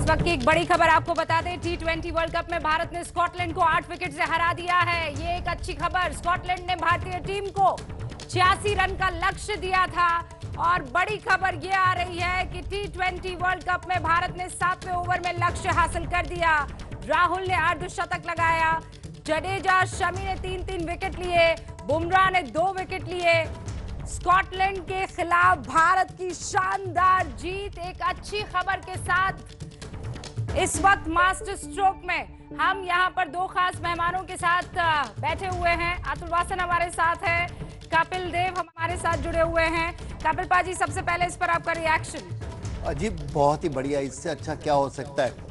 वक्त की एक बड़ी खबर आपको बता दें, T20 वर्ल्ड कप में भारत ने स्कॉटलैंड को 8 विकेट से हरा दिया है। ये एक अच्छी खबर। स्कॉटलैंड ने भारतीय टीम को 86 रन का लक्ष्य दिया था और बड़ी खबर ये आ रही है कि T20 वर्ल्ड कप में भारत ने 7वें ओवर में लक्ष्य हासिल कर दिया। राहुल ने अर्धशतक लगाया, जडेजा शमी ने 3-3 विकेट लिए, बुमराह ने 2 विकेट लिए। स्कॉटलैंड के खिलाफ भारत की शानदार जीत। एक अच्छी खबर के साथ इस वक्त मास्टर स्ट्रोक में हम यहां पर 2 खास मेहमानों के साथ बैठे हुए हैं। अतुल वासन हमारे साथ है, कपिल देव हमारे साथ जुड़े हुए हैं। कपिल पाजी, सबसे पहले इस पर आपका रिएक्शन। अजीब, बहुत ही बढ़िया। इससे अच्छा क्या हो सकता है।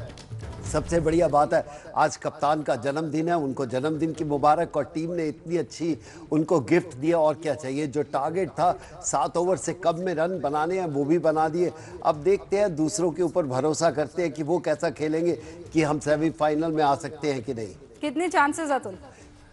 सबसे बढ़िया बात है आज कप्तान का जन्मदिन है, उनको जन्मदिन की मुबारक, और टीम ने इतनी अच्छी उनको गिफ्ट दिया। और क्या चाहिए। जो टारगेट था 7 ओवर से कम में रन बनाने हैं वो भी बना दिए। अब देखते हैं, दूसरों के ऊपर भरोसा करते हैं कि वो कैसा खेलेंगे, कि हम सेमीफाइनल में आ सकते हैं कि नहीं। कितने चांसेस अतुल?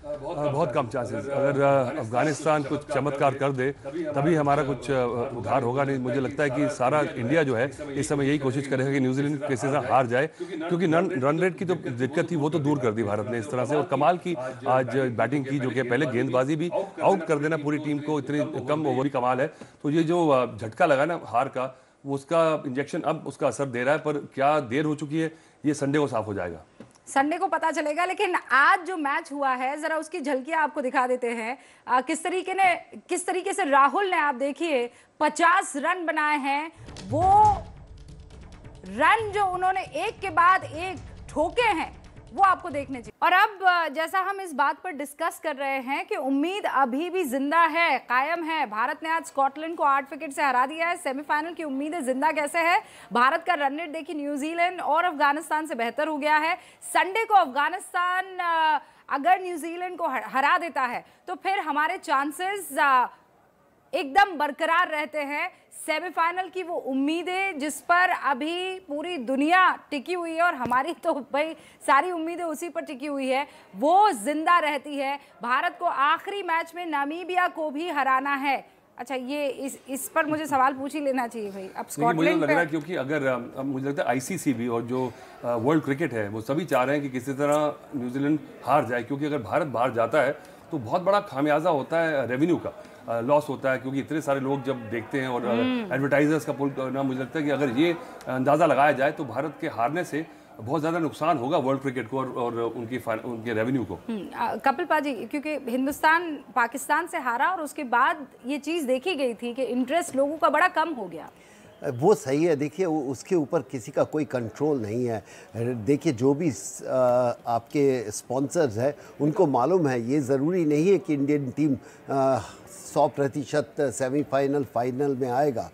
बहुत कम चांसेस। अगर अफगानिस्तान कुछ चमत्कार कर दे तभी हमारा कुछ उधार होगा, नहीं मुझे लगता है कि सारा इंडिया जो है इस समय यही कोशिश करेगा कि न्यूजीलैंड किसी से हार जाए, क्योंकि रन रेट की जो दिक्कत थी वो तो दूर कर दी भारत ने इस तरह से। और कमाल की आज बैटिंग की, जो कि पहले गेंदबाजी भी आउट कर देना पूरी टीम को इतनी कम ओवर, कमाल है। तो ये जो झटका लगा ना हार का, उसका इंजेक्शन अब उसका असर दे रहा है, पर क्या देर हो चुकी है, ये संडे को साफ हो जाएगा। संडे को पता चलेगा। लेकिन आज जो मैच हुआ है, जरा उसकी झलकियां आपको दिखा देते हैं। किस तरीके से राहुल ने, आप देखिए, 50 रन बनाए हैं। वो रन जो उन्होंने एक के बाद एक ठोके हैं वो आपको देखने चाहिए। और अब जैसा हम इस बात पर डिस्कस कर रहे हैं कि उम्मीद अभी भी जिंदा है, कायम है। भारत ने आज स्कॉटलैंड को 8 विकेट से हरा दिया है। सेमीफाइनल की उम्मीदें जिंदा कैसे है? भारत का रन रेट देखिए, न्यूजीलैंड और अफगानिस्तान से बेहतर हो गया है। संडे को अफगानिस्तान अगर न्यूजीलैंड को हरा देता है तो फिर हमारे चांसेस एकदम बरकरार रहते हैं। सेमीफाइनल की वो उम्मीदें जिस पर अभी पूरी दुनिया टिकी हुई है, और हमारी तो भाई सारी उम्मीदें उसी पर टिकी हुई है, वो जिंदा रहती है। भारत को आखिरी मैच में नामीबिया को भी हराना है। अच्छा, ये इस पर मुझे सवाल पूछ ही लेना चाहिए भाई। अब स्कॉटलैंड मुझे लग रहा है, क्योंकि अगर मुझे लगता है आईसीसी भी और जो वर्ल्ड क्रिकेट है वो सभी चाह रहे हैं कि किसी तरह न्यूजीलैंड हार जाए, क्योंकि अगर भारत बाहर जाता है तो बहुत बड़ा खामियाजा होता है, रेवेन्यू का लॉस होता है, क्योंकि इतने सारे लोग जब देखते हैं और एडवर्टाइजर्स का पुल ना, मुझे लगता है कि अगर ये अंदाज़ा लगाया जाए तो भारत के हारने से बहुत ज़्यादा नुकसान होगा वर्ल्ड क्रिकेट को और उनके रेवेन्यू को। कपिल पाजी, क्योंकि हिंदुस्तान पाकिस्तान से हारा और उसके बाद ये चीज़ देखी गई थी कि इंटरेस्ट लोगों का बड़ा कम हो गया। वो सही है। देखिए, उसके ऊपर किसी का कोई कंट्रोल नहीं है। देखिए, जो भी आपके स्पॉन्सर्स हैं उनको मालूम है, ये ज़रूरी नहीं है कि इंडियन टीम 100% सेमीफाइनल फाइनल में आएगा।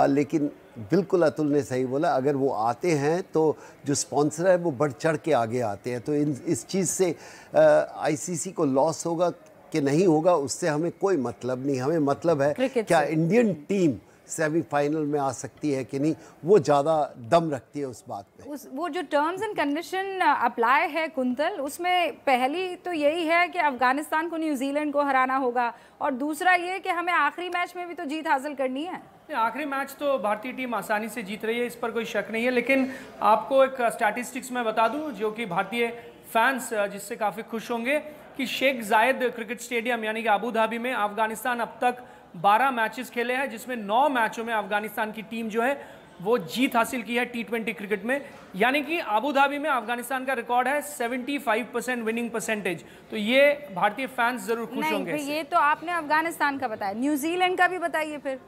लेकिन बिल्कुल अतुल ने सही बोला, अगर वो आते हैं तो जो स्पॉन्सर है वो बढ़ चढ़ के आगे आते हैं। तो इस चीज़ से आईसीसी को लॉस होगा कि नहीं होगा, उससे हमें कोई मतलब नहीं। हमें मतलब है क्या इंडियन टीम सेमीफाइनल में आ सकती है कि नहीं, वो ज़्यादा दम रखती है उस बात पे। वो जो टर्म्स एंड कंडीशन अप्लाई है कुंतल, उसमें पहली तो यही है कि अफगानिस्तान को न्यूजीलैंड को हराना होगा, और दूसरा ये कि हमें आखिरी मैच में भी तो जीत हासिल करनी है। आखिरी मैच तो भारतीय टीम आसानी से जीत रही है, इस पर कोई शक नहीं है। लेकिन आपको एक स्टैटिस्टिक्स में बता दूं, जो कि भारतीय फैंस जिससे काफ़ी खुश होंगे, कि शेख जायद क्रिकेट स्टेडियम यानी कि अबू धाबी में अफगानिस्तान अब तक 12 मैचेस खेले हैं, जिसमें 9 मैचों में अफगानिस्तान की टीम जो है वो जीत हासिल की है T20 क्रिकेट में। यानी कि अबू धाबी में अफगानिस्तान का रिकॉर्ड है 75% विनिंग परसेंटेज। तो ये भारतीय फैंस जरूर खुश होंगे। ये तो आपने अफगानिस्तान का बताया, न्यूजीलैंड का भी बताइए फिर।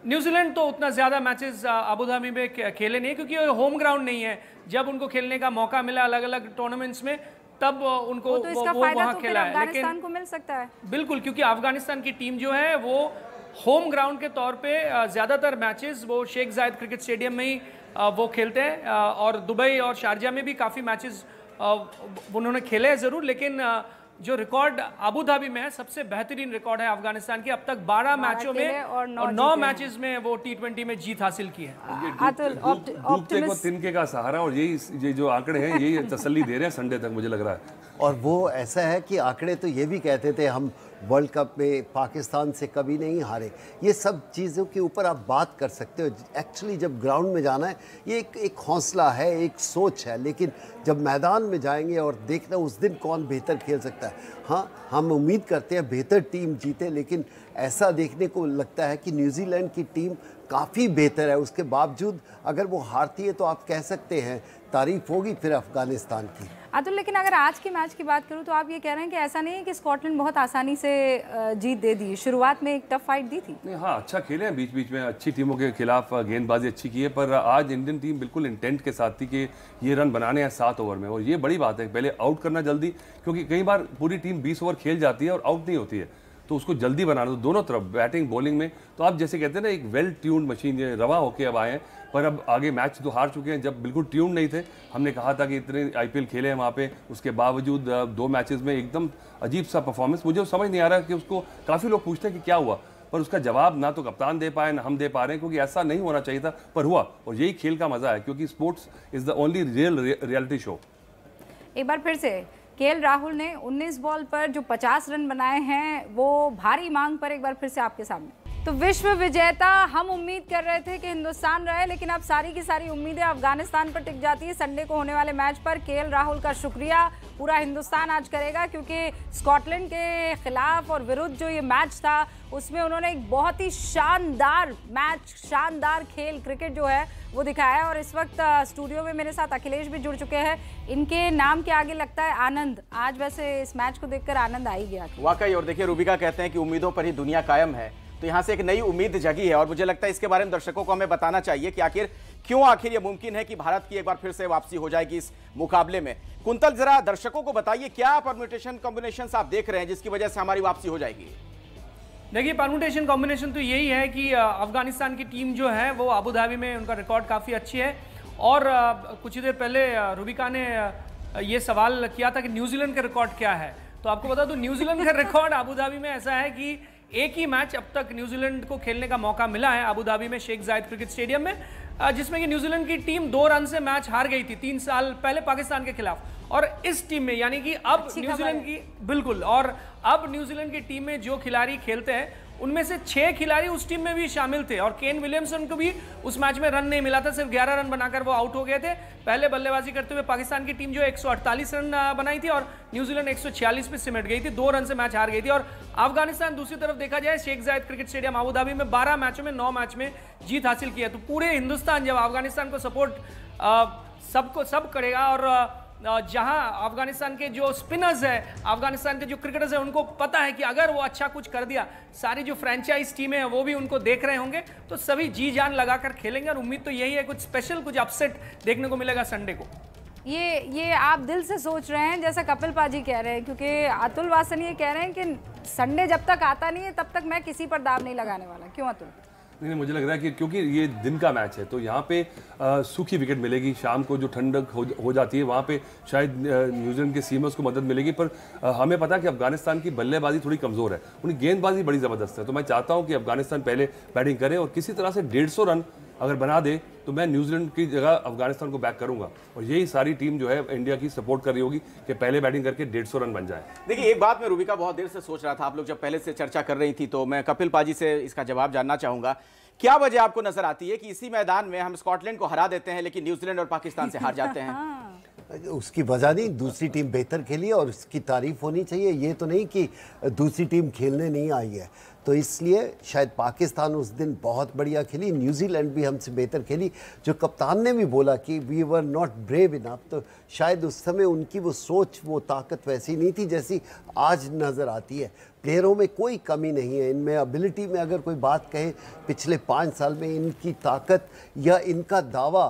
न्यूजीलैंड तो उतना ज़्यादा मैचेस अबू धाबी में खेले नहीं, क्योंकि होम ग्राउंड नहीं है। जब उनको खेलने का मौका मिला अलग अलग टूर्नामेंट्स में, तब उनको तो इसका वो फायदा वहाँ तो खेला है। अफगानिस्तान को मिल सकता है। बिल्कुल, क्योंकि अफगानिस्तान की टीम जो है वो होम ग्राउंड के तौर पे ज़्यादातर मैचेस वो शेख जायद क्रिकेट स्टेडियम में ही वो खेलते हैं, और दुबई और शारजा में भी काफ़ी मैचेस उन्होंने खेले हैं ज़रूर। लेकिन जो रिकॉर्ड अबू धाबी में है, सबसे बेहतरीन रिकॉर्ड है अफगानिस्तान की। अब तक 12 मैचों में और 9 मैचेस में वो T20 में जीत हासिल की है। डूबते को तिनके का सहारा, और ये जो आंकड़े हैं यही तसल्ली दे रहे हैं संडे तक, मुझे लग रहा है। और वो ऐसा है कि आंकड़े तो ये भी कहते थे हम वर्ल्ड कप में पाकिस्तान से कभी नहीं हारे। ये सब चीज़ों के ऊपर आप बात कर सकते हो। एक्चुअली जब ग्राउंड में जाना है ये एक हौसला है, एक सोच है, लेकिन जब मैदान में जाएंगे और देखना उस दिन कौन बेहतर खेल सकता है। हाँ, हम उम्मीद करते हैं बेहतर टीम जीते, लेकिन ऐसा देखने को लगता है कि न्यूजीलैंड की टीम काफ़ी बेहतर है। उसके बावजूद अगर वो हारती है तो आप कह सकते हैं तारीफ होगी फिर अफगानिस्तान की। अतुल, लेकिन अगर आज के मैच की बात करूं तो आप ये कह रहे हैं कि ऐसा नहीं है कि स्कॉटलैंड बहुत आसानी से जीत दे दी, शुरुआत में एक टफ फाइट दी थी। नहीं, हाँ, अच्छा खेले हैं, बीच बीच में अच्छी टीमों के खिलाफ गेंदबाजी अच्छी की है, पर आज इंडियन टीम बिल्कुल इंटेंट के साथ थी कि ये रन बनाने हैं 7 ओवर में, और ये बड़ी बात है। पहले आउट करना जल्दी, क्योंकि कई बार पूरी टीम 20 ओवर खेल जाती है और आउट नहीं होती है, तो उसको जल्दी बनाना। तो दोनों तरफ बैटिंग बॉलिंग में तो आप जैसे कहते हैं ना, एक वेल ट्यून्ड मशीन, ये रवा होके अब आए हैं। पर अब आगे मैच तो हार चुके हैं, जब बिल्कुल ट्यून नहीं थे। हमने कहा था कि इतने आईपीएल खेले हैं वहाँ पे, उसके बावजूद 2 मैचेस में एकदम अजीब सा परफॉर्मेंस। मुझे समझ नहीं आ रहा कि उसको, काफ़ी लोग पूछते हैं कि क्या हुआ, पर उसका जवाब ना तो कप्तान दे पाए ना हम दे पा रहे हैं, क्योंकि ऐसा नहीं होना चाहिए था, पर हुआ। और यही खेल का मजा है, क्योंकि sports is the only real reality show. एक बार फिर से केएल राहुल ने 19 बॉल पर जो 50 रन बनाए हैं वो भारी मांग पर एक बार फिर से आपके सामने। तो विश्व विजेता हम उम्मीद कर रहे थे कि हिंदुस्तान रहे, लेकिन अब सारी की सारी उम्मीदें अफगानिस्तान पर टिक जाती है। संडे को होने वाले मैच पर केएल राहुल का शुक्रिया पूरा हिंदुस्तान आज करेगा, क्योंकि स्कॉटलैंड के खिलाफ और विरुद्ध जो ये मैच था उसमें उन्होंने एक बहुत ही शानदार मैच, शानदार खेल, क्रिकेट जो है वो दिखाया है। और इस वक्त स्टूडियो में मेरे साथ अखिलेश भी जुड़ चुके हैं। इनके नाम के आगे लगता है आनंद। आज वैसे इस मैच को देखकर आनंद आ ही गया वाकई। और देखिए, रूबिका कहते हैं कि उम्मीदों पर ही दुनिया कायम है, तो यहाँ से एक नई उम्मीद जगी है। और मुझे लगता है इसके बारे में दर्शकों को हमें बताना चाहिए कि आखिर ये मुमकिन है कि भारत की एक बार फिर से वापसी हो जाएगी इस मुकाबले में। कुंतल, जरा दर्शकों को बताइए क्या परम्यूटेशन कॉम्बिनेशन आप देख रहे हैं जिसकी वजह से हमारी वापसी हो जाएगी। देखिए, परम्यूटेशन कॉम्बिनेशन तो यही है कि अफगानिस्तान की टीम जो है वो अबू धाबी में, उनका रिकॉर्ड काफ़ी अच्छी है। और कुछ ही देर पहले रूबिका ने ये सवाल किया था कि न्यूजीलैंड का रिकॉर्ड क्या है, तो आपको बता दूं न्यूजीलैंड का रिकॉर्ड अबू धाबी में ऐसा है कि एक ही मैच अब तक न्यूजीलैंड को खेलने का मौका मिला है अबू धाबी में शेख जायद क्रिकेट स्टेडियम में, जिसमें कि न्यूजीलैंड की टीम 2 रन से मैच हार गई थी 3 साल पहले पाकिस्तान के खिलाफ। और इस टीम में यानी कि अब न्यूजीलैंड की, बिल्कुल, और अब न्यूजीलैंड की टीम में जो खिलाड़ी खेलते हैं उनमें से 6 खिलाड़ी उस टीम में भी शामिल थे। और केन विलियमसन को भी उस मैच में रन नहीं मिला था, सिर्फ 11 रन बनाकर वो आउट हो गए थे। पहले बल्लेबाजी करते हुए पाकिस्तान की टीम जो 148 रन बनाई थी और न्यूजीलैंड 146 पे सिमट गई थी, 2 रन से मैच हार गई थी। और अफगानिस्तान दूसरी तरफ देखा जाए, शेख जायद क्रिकेट स्टेडियम अबू धाबी में 12 मैचों में 9 मैच में जीत हासिल की है। तो पूरे हिंदुस्तान जब अफगानिस्तान को सपोर्ट सब करेगा, और जहां अफगानिस्तान के जो स्पिनर्स है, अफगानिस्तान के जो क्रिकेटर्स हैं, उनको पता है कि अगर वो अच्छा कुछ कर दिया, सारी जो फ्रेंचाइज टीमें हैं वो भी उनको देख रहे होंगे, तो सभी जी जान लगाकर खेलेंगे। और उम्मीद तो यही है कुछ स्पेशल, कुछ अपसेट देखने को मिलेगा संडे को। ये आप दिल से सोच रहे हैं जैसा कपिल पाजी कह रहे हैं, क्योंकि अतुल वासन ये कह रहे हैं कि संडे जब तक आता नहीं है तब तक मैं किसी पर दाव नहीं लगाने वाला। क्यों अतुल? नहीं, मुझे लग रहा है कि क्योंकि ये दिन का मैच है तो यहाँ पे सूखी विकेट मिलेगी, शाम को जो ठंडक हो जाती है वहाँ पे शायद न्यूजीलैंड के सीमर्स को मदद मिलेगी। पर हमें पता है कि अफगानिस्तान की बल्लेबाजी थोड़ी कमज़ोर है, उनकी गेंदबाजी बड़ी ज़बरदस्त है। तो मैं चाहता हूँ कि अफगानिस्तान पहले बैटिंग करे और किसी तरह से 150 रन अगर बना दे तो मैं न्यूजीलैंड की जगह अफगानिस्तान को बैक करूंगा। और यही सारी टीम जो है इंडिया की सपोर्ट कर रही होगी कि पहले बैटिंग करके 150 रन बन जाए। देखिए, एक बात मैं रूबिका बहुत देर से सोच रहा था, आप लोग जब पहले से चर्चा कर रही थी, तो मैं कपिल पाजी से इसका जवाब जानना चाहूंगा। क्या वजह आपको नजर आती है कि इसी मैदान में हम स्कॉटलैंड को हरा देते हैं लेकिन न्यूजीलैंड और पाकिस्तान से हार जाते हैं? उसकी वजह नहीं, दूसरी टीम बेहतर खेली और उसकी तारीफ होनी चाहिए। ये तो नहीं कि दूसरी टीम खेलने नहीं आई है, तो इसलिए शायद पाकिस्तान उस दिन बहुत बढ़िया खेली, न्यूजीलैंड भी हमसे बेहतर खेली। जो कप्तान ने भी बोला कि we were not brave enough, तो शायद उस समय उनकी वो सोच, वो ताकत वैसी नहीं थी जैसी आज नज़र आती है। प्लेयरों में कोई कमी नहीं है, इनमें एबिलिटी में अगर कोई बात कहे पिछले 5 साल में इनकी ताकत या इनका दावा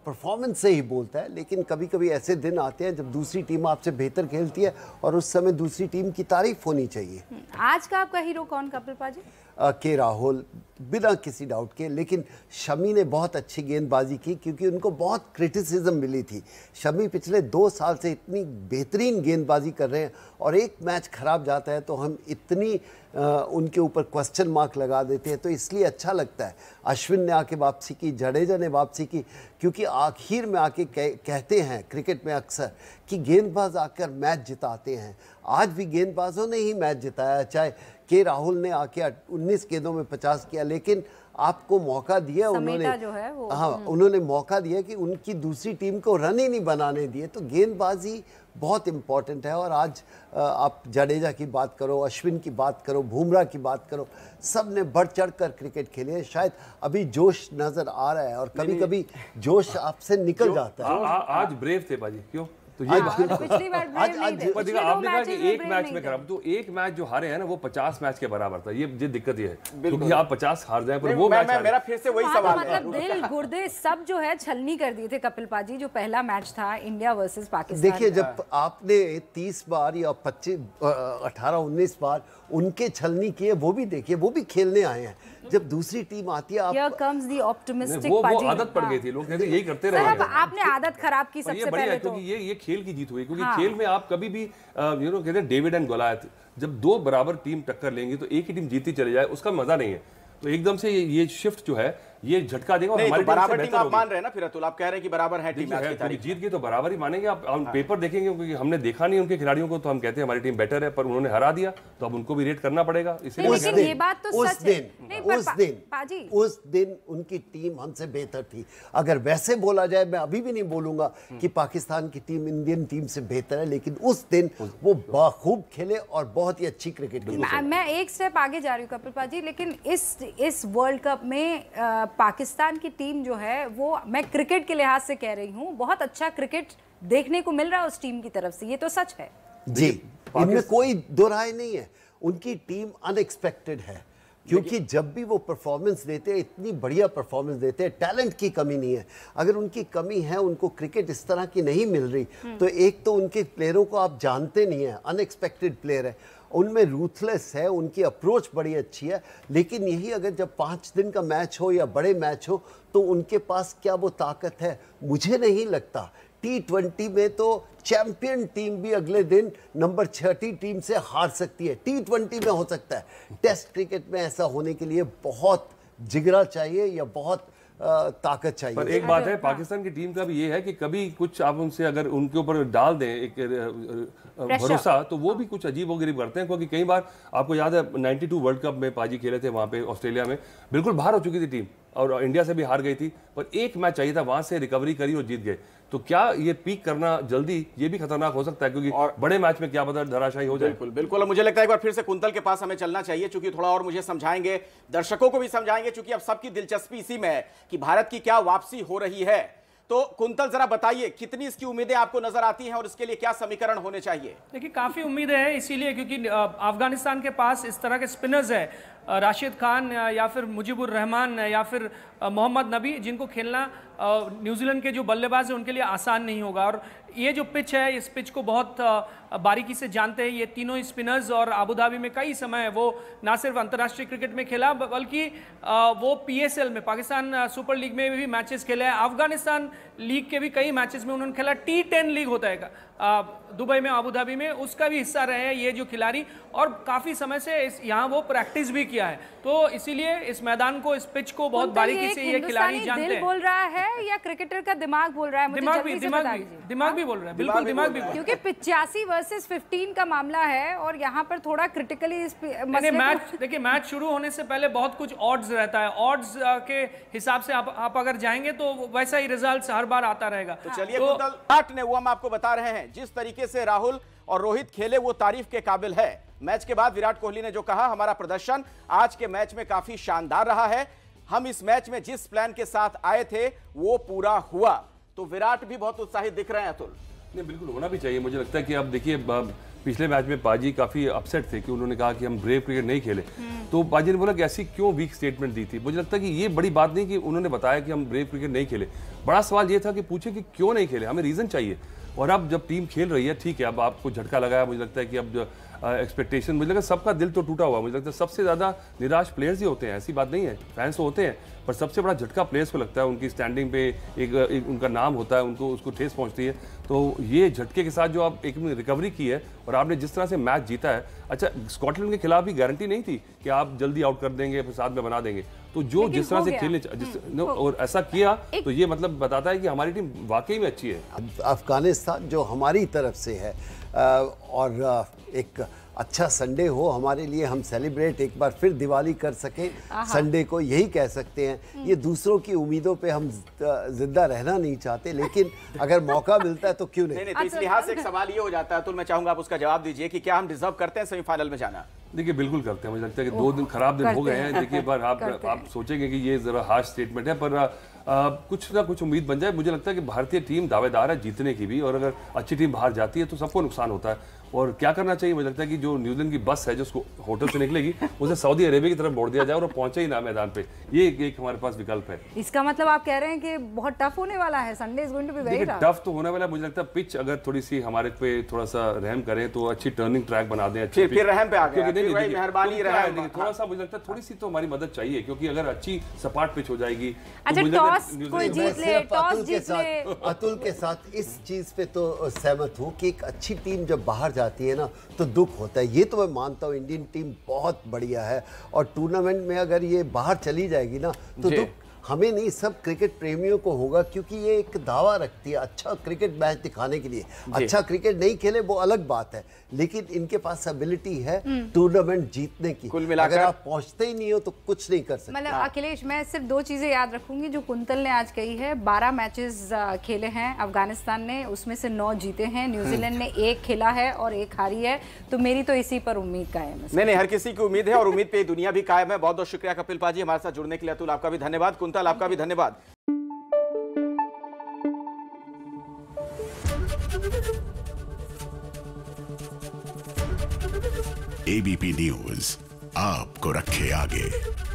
परफॉर्मेंस से ही बोलता है। लेकिन कभी कभी ऐसे दिन आते हैं जब दूसरी टीम आपसे बेहतर खेलती है और उस समय दूसरी टीम की तारीफ होनी चाहिए। आज का आपका हीरो कौन कपिल पाजी? के राहुल बिना किसी डाउट के, लेकिन शमी ने बहुत अच्छी गेंदबाजी की क्योंकि उनको बहुत क्रिटिसिज्म मिली थी। शमी पिछले 2 साल से इतनी बेहतरीन गेंदबाजी कर रहे हैं और एक मैच खराब जाता है तो हम इतनी उनके ऊपर क्वेश्चन मार्क लगा देते हैं, तो इसलिए अच्छा लगता है। अश्विन ने आके वापसी की, जडेजा ने वापसी की, क्योंकि आखिर में आके कहते हैं क्रिकेट में अक्सर कि गेंदबाज आकर मैच जिताते हैं। आज भी गेंदबाजों ने ही मैच जिताया, चाहे के राहुल ने आके 19 गेंदों में 50 किया, लेकिन आपको मौका दिया उन्होंने, जो है वो हाँ उन्होंने मौका दिया कि उनकी दूसरी टीम को रन ही नहीं बनाने दिए। तो गेंदबाजी बहुत इंपॉर्टेंट है। और आज आप जडेजा की बात करो, अश्विन की बात करो, बुमराह की बात करो, सब ने बढ़ चढ़ कर क्रिकेट खेले हैं। शायद अभी जोश नजर आ रहा है और कभी कभी जोश आपसे निकल जाता है। आज ब्रेव थे बाजी, क्यों? तो ये पिछली बार आज देखा, आपने कहा कि एक मैच में खराब, तो एक मैच जो हारे हैं ना वो 50 मैच के बराबर था। ये दिक्कत ये है क्योंकि आप 50 हार जाए पर वो मैच मेरा फिर से वही सवाल है। मतलब दिल गुर्दे सब जो है छलनी कर दिए थे कपिल पाजी, जो पहला मैच था इंडिया वर्सेस पाकिस्तान। देखिए, जब आपने 30 बार या 18-19 बार उनके छलनी किए, वो भी देखिए, वो भी खेलने आए हैं। जब दूसरी टीम आती है, Here comes the optimistic वो पाजी। आदत पड़ गई थी, लोग कहते यही करते रहे। अब आपने आदत खराब की सबसे पहले तो। क्योंकि ये खेल की जीत हुई, क्योंकि खेल में आप कभी भी कहते हैं डेविड एंड गोलायत, जब 2 बराबर टीम टक्कर लेंगी तो एक ही टीम जीतती चली जाए, उसका मजा नहीं है। तो एकदम से ये शिफ्ट जो है ये झटका देगा और हमारी बराबर टीम आप मान रहे हैं ना, फिर अतुल आप कह रहे हैं कि बराबर है टीम, जीत गई तो बराबर ही मानेंगे। आप पेपर देखेंगे क्योंकि हमने देखा नहीं उनके खिलाड़ियों को, तो हम कहते हैं हमारी टीम बेटर है, पर उन्होंने हरा दिया तो अब उनको भी रेट करना पड़ेगा। लेकिन ये बात तो सच है, उस दिन उनकी टीम हमसे बेहतर थी। अगर वैसे बोला जाए, मैं अभी भी नहीं बोलूंगा कि पाकिस्तान की टीम इंडियन टीम से बेहतर है, लेकिन उस दिन वो बाखूब खेले और बहुत ही अच्छी क्रिकेट खेले। मैं एक स्टेप आगे जा रही हूँ कपिल पाजी, लेकिन इस वर्ल्ड कप में पाकिस्तान की टीम जो है वो, मैं क्रिकेट के लिहाज से कह रही हूँ, बहुत अच्छा क्रिकेट देखने को मिल रहा है उस टीम की तरफ से, ये तो सच है जी, इनमें कोई दो राय नहीं है। उनकी टीम अनएक्सपेक्टेड है क्योंकि जब भी वो परफॉर्मेंस देते हैं, इतनी बढ़िया परफॉर्मेंस देते हैं। टैलेंट की कमी नहीं है। अगर उनकी कमी है, उनको क्रिकेट इस तरह की नहीं मिल रही, तो एक तो उनके प्लेयरों को आप जानते नहीं हैं, अनएक्सपेक्टेड प्लेयर है, उनमें रूथलेस है, उनकी अप्रोच बड़ी अच्छी है। लेकिन यही अगर जब 5 दिन का मैच हो या बड़े मैच हो, तो उनके पास क्या वो ताकत है? मुझे नहीं लगता। T20 में तो चैंपियन टीम भी अगले दिन नंबर 30 टीम से हार सकती है। T20 में हो सकता है, टेस्ट क्रिकेट में ऐसा होने के लिए बहुत जिगरा चाहिए या बहुत ताकत चाहिए। पर एक बात है, पाकिस्तान की टीम का भी ये है कि कभी कुछ आप उनसे अगर उनके ऊपर डाल दें एक भरोसा, तो वो भी कुछ अजीबोगरीब करते हैं। क्योंकि कई बार आपको याद है 92 वर्ल्ड कप में पाजी खेले थे वहाँ पे ऑस्ट्रेलिया में, बिल्कुल बाहर हो चुकी थी टीम और इंडिया से भी हार गई थी, पर एक मैच चाहिए था, वहां से रिकवरी करी और जीत गए। तो क्या ये पीक करना जल्दी, ये भी खतरनाक हो सकता है, क्योंकि और बड़े मैच में क्या पता धराशायी हो जाए। बिल्कुल बिल्कुल। मुझे लगता है एक बार फिर से कुंतल के पास हमें चलना चाहिए, क्योंकि थोड़ा और मुझे समझाएंगे, दर्शकों को भी समझाएंगे, क्योंकि अब सबकी दिलचस्पी इसी में है कि भारत की क्या वापसी हो रही है। तो कुंतल जरा बताइए, कितनी इसकी उम्मीदें आपको नजर आती हैं और इसके लिए क्या समीकरण होने चाहिए? देखिए, काफी उम्मीदें हैं, इसीलिए क्योंकि अफगानिस्तान के पास इस तरह के स्पिनर्स है, राशिद खान या फिर मुजीबुर रहमान या फिर मोहम्मद नबी, जिनको खेलना न्यूजीलैंड के जो बल्लेबाज हैं उनके लिए आसान नहीं होगा। और ये जो पिच है, इस पिच को बहुत बारीकी से जानते हैं ये तीनों ही स्पिनर्स, और अबू धाबी में कई समय वो ना सिर्फ अंतर्राष्ट्रीय क्रिकेट में खेला, बल्कि वो PSL में, पाकिस्तान सुपर लीग में भी मैचेस खेले हैं, अफगानिस्तान लीग के भी कई मैचेस में उन्होंने खेला, T10 लीग होता है दुबई में, अबू धाबी में, उसका भी हिस्सा रहे हैं ये जो खिलाड़ी, और काफी समय से यहाँ वो प्रैक्टिस भी किया है। तो इसीलिए इस मैदान को, इस पिच को बहुत बारीकी से ये खिलाड़ी जानते हैं। दिल बोल रहा है या क्रिकेटर का दिमाग बोल रहा है? मुझे दिमाग भी बोल रहा है, बिल्कुल दिमाग भी, क्योंकि 85 वर्सेस 15 का मामला है और यहाँ पर थोड़ा क्रिटिकली मैच, देखिए मैच शुरू होने से पहले बहुत कुछ ऑड्स रहता है, ऑड्स के हिसाब से आप अगर जाएंगे तो वैसा ही रिजल्ट हर बार आता रहेगा। तो चलिए कुंतल ने वो हम आपको बता रहे हैं, जिस तरीके से राहुल और रोहित खेले वो तारीफ के काबिल है। मैच के बाद विराट कोहली ने जो कहा, हमारा प्रदर्शन आज के मैच में काफी शानदार रहा है, हम इस मैच में जिस प्लान के साथ आए थे वो पूरा हुआ। तो विराट भी बहुत उत्साहित दिख रहे हैं अतुल। नहीं, बिल्कुल होना भी चाहिए। मुझे लगता है कि अब देखिए, पिछले मैच में पाजी काफी अपसेट थे कि उन्होंने कहा कि हम ब्रेव क्रिकेट नहीं खेले, तो पाजी ने बोला कि ऐसी क्यों वीक स्टेटमेंट दी थी। मुझे लगता है कि ये बड़ी बात नहीं कि उन्होंने बताया कि हम ब्रेव क्रिकेट नहीं खेले, बड़ा सवाल ये था कि पूछे कि क्यों नहीं खेले, हमें रीजन चाहिए। और अब जब टीम खेल रही है, ठीक है, अब आपको झटका लगाया, मुझे लगता है कि अब एक्सपेक्टेशन, मुझे लगता है सबका दिल तो टूटा हुआ। मुझे लगता है सबसे ज़्यादा निराश प्लेयर्स ही होते हैं, ऐसी बात नहीं है, फैंस तो होते हैं, पर सबसे बड़ा झटका प्लेयर्स को लगता है। उनकी स्टैंडिंग पे एक उनका नाम होता है, उनको उसको ठेस पहुंचती है। तो ये झटके के साथ जो आप एक रिकवरी की है और आपने जिस तरह से मैच जीता है, अच्छा स्कॉटलैंड के खिलाफ भी गारंटी नहीं थी कि आप जल्दी आउट कर देंगे फिर साथ में बना देंगे, तो जो जिस तरह से खेलने और ऐसा किया, तो ये मतलब बताता है कि हमारी टीम वाकई में अच्छी है। अफगानिस्तान जो हमारी तरफ से है और एक अच्छा संडे हो हमारे लिए, हम सेलिब्रेट एक बार फिर दिवाली कर सकें संडे को, यही कह सकते हैं। ये दूसरों की उम्मीदों पे हम जिंदा रहना नहीं चाहते, लेकिन अगर मौका मिलता है तो क्यों नहीं। तो इस लिहाज से एक सवाल ये हो जाता है, अतुल, मैं चाहूंगा आप उसका जवाब दीजिए कि क्या हम डिजर्व करते हैं सेमीफाइनल में जाना? देखिए बिल्कुल करते हैं, मुझे लगता है कि 2 दिन खराब दिन हो गए हैं। देखिए पर आप सोचेंगे कि ये जरा हार्श स्टेटमेंट है, पर कुछ ना कुछ उम्मीद बन जाए। मुझे लगता है कि भारतीय टीम दावेदार है जीतने की भी, और अगर अच्छी टीम बाहर जाती है तो सबको नुकसान होता है। और क्या करना चाहिए, मुझे लगता है कि जो न्यूजीलैंड की बस है जो उसको होटल से निकलेगी उसे सऊदी अरेबिया की तरफ मोड़ दिया जाए और पहुंचे ही ना मैदान पे। ये एक हमारे पास विकल्प है। इसका मतलब आप कह रहे हैं कि बहुत टफ होने वाला है, Sunday is going to be very tough. Tough तो होने वाला है, मुझे लगता है पिच अगर थोड़ी सी हमारे पे थोड़ा सा रहम करें तो अच्छी टर्निंग ट्रैक बना दें। फिर रहम पे आ गए, मेहरबानी रहम, थोड़ा सा मुझे लगता है थोड़ी सी तो हमारी मदद चाहिए, क्योंकि अगर अच्छी सपाट पिच हो जाएगी। अच्छा टॉस कोई जीत ले, टॉस जीत ले। अतुल के साथ इस चीज पे तो सहमत हूँ कि एक अच्छी टीम जब बाहर जाती है ना तो दुख होता है, ये तो मैं मानता हूँ। इंडियन टीम बहुत बढ़िया है और टूर्नामेंट में अगर ये बाहर चली जाएगी ना तो दुख हमें नहीं, सब क्रिकेट प्रेमियों को होगा, क्योंकि ये एक दावा रखती है अच्छा क्रिकेट मैच दिखाने के लिए। अच्छा क्रिकेट नहीं खेले वो अलग बात है, लेकिन इनके पास एबिलिटी है टूर्नामेंट जीतने की। कुल मिलाकर अगर आप पहुंचते ही नहीं हो तो कुछ नहीं कर सकते। मतलब अखिलेश, मैं सिर्फ 2 चीजें याद रखूंगी जो कुंतल ने आज कही है। 12 मैचेस खेले हैं अफगानिस्तान ने, उसमें से 9 जीते हैं, न्यूजीलैंड ने 1 खेला है और 1 हारी है, तो मेरी तो इसी पर उम्मीद कायम है। नहीं, हर किसी की उम्मीद है और उम्मीद पे दुनिया भी कायम है। बहुत बहुत शुक्रिया कपिल पाजी हमारे साथ जुड़ने के लिए। अतुल आपका भी धन्यवाद, कुंतल आपका भी धन्यवाद। एबीपी न्यूज आपको रखे आगे।